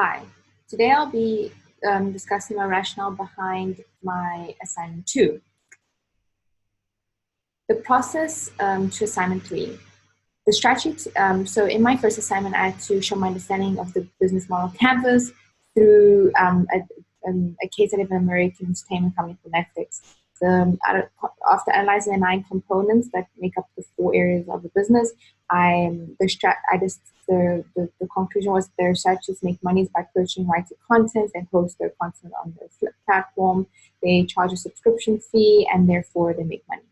Hi, today I'll be discussing my rationale behind my assignment 2. The process to assignment 3. The strategy, so in my first assignment, I had to show my understanding of the business model canvas through a case study of an American entertainment company called Netflix. After analyzing the 9 components that make up the 4 areas of the business, the conclusion was their strategies make money by purchasing rights to content and host their content on their platform. They charge a subscription fee and therefore they make money.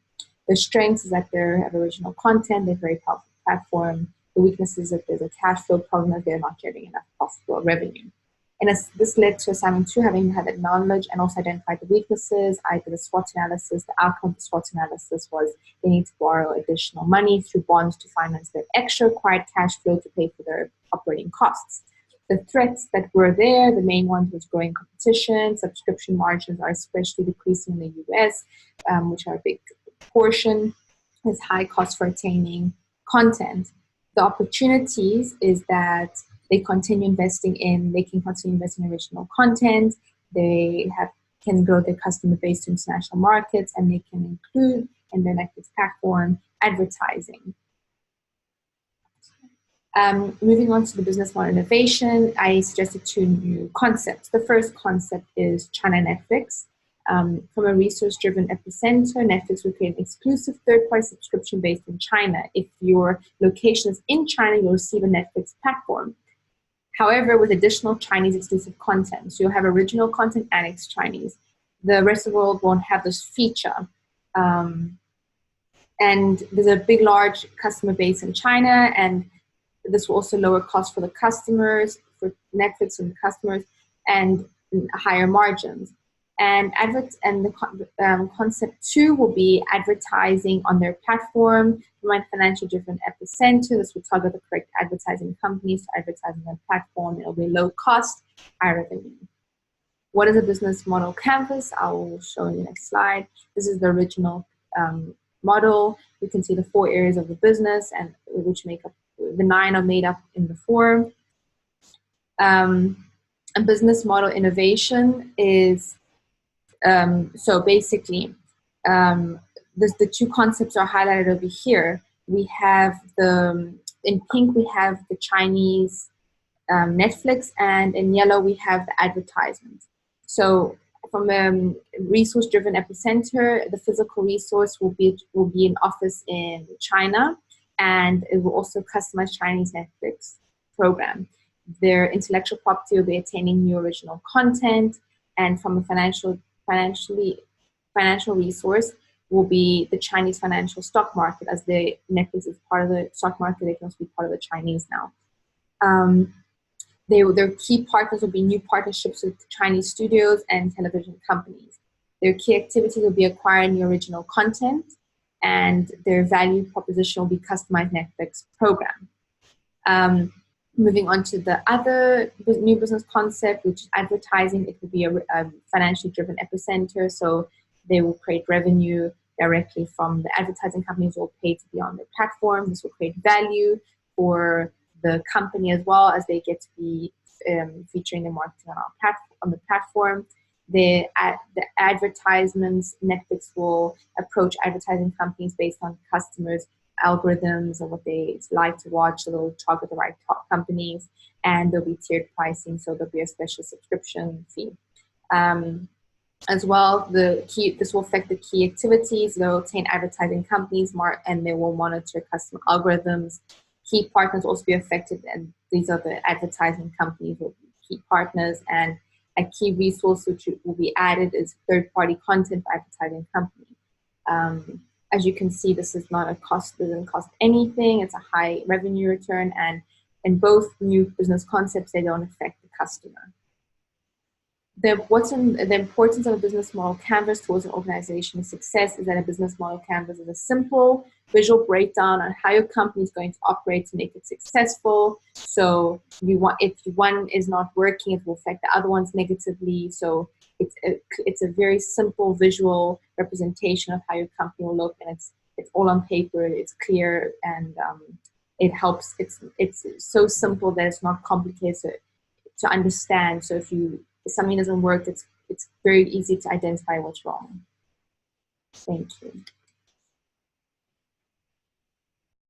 The strengths is that they have original content, they're very powerful platform. The weaknesses is that there's a cash flow problem that they're not getting enough profitable revenue. And this led to assignment 2, having had that knowledge and also identified the weaknesses. I did a SWOT analysis. The outcome of the SWOT analysis was they need to borrow additional money through bonds to finance their extra required cash flow to pay for their operating costs. The threats that were there, the main ones was growing competition, subscription margins are especially decreasing in the US, which are a big portion. There's high cost for attaining content. The opportunities is that they can continue investing in original content. They can grow their customer base to international markets, and they can include in their Netflix platform advertising. Moving on to the business model innovation, I suggested 2 new concepts. The first concept is China Netflix. From a resource-driven epicenter, Netflix will create an exclusive third-party subscription based in China. If your location is in China, you'll receive a Netflix platform. However, with additional Chinese exclusive content, so you'll have original content and it's Chinese. The rest of the world won't have this feature. And there's a large customer base in China, and this will also lower costs for the customers, for Netflix and the customers, and higher margins. And the concept 2 will be advertising on their platform. From a financially driven epicenter, this will target the correct advertising companies to advertise on their platform. It'll be low cost, high revenue. What is a business model canvas? I will show in the next slide. This is the original model. You can see the 4 areas of the business, and which make up the 9 are made up in the 4. A business model innovation is so basically, the 2 concepts are highlighted over here. We have in pink we have the Chinese Netflix, and in yellow we have the advertisements. So from a resource-driven epicenter, the physical resource will be an office in China, and it will also customize Chinese Netflix program. Their intellectual property will be attaining new original content, and from a financial resource will be the Chinese financial stock market. As the Netflix is part of the stock market, they can also be part of the Chinese now. Their key partners will be new partnerships with Chinese studios and television companies. Their key activities will be acquiring new original content, and their value proposition will be customized Netflix program. Moving on to the other new business concept, which is advertising. It will be a financially driven epicenter, so they will create revenue directly from the advertising companies who will pay to be on their platform. This will create value for the company as well, as they get to be featuring their marketing on the platform. The advertisements, Netflix will approach advertising companies based on customers' algorithms and what they like to watch, so they'll target the right top companies, and there'll be tiered pricing, so there'll be a special subscription fee. As well, this will affect the key activities. They'll obtain advertising companies, and they will monitor customer algorithms. Key partners will also be affected, and these are the advertising companies will be key partners. And a key resource which will be added is third-party content for advertising company. As you can see, this is not a cost, doesn't cost anything. It's a high revenue return, and in both new business concepts, they don't affect the customer. The importance of a business model canvas towards an organization's success is that a business model canvas is a simple visual breakdown on how your company is going to operate to make it successful. So if one is not working, it will affect the other ones negatively. So it's a very simple visual representation of how your company will look, and it's all on paper. It's clear, and it helps. It's so simple that it's not complicated. So to understand. So if something doesn't work, it's very easy to identify what's wrong. Thank you.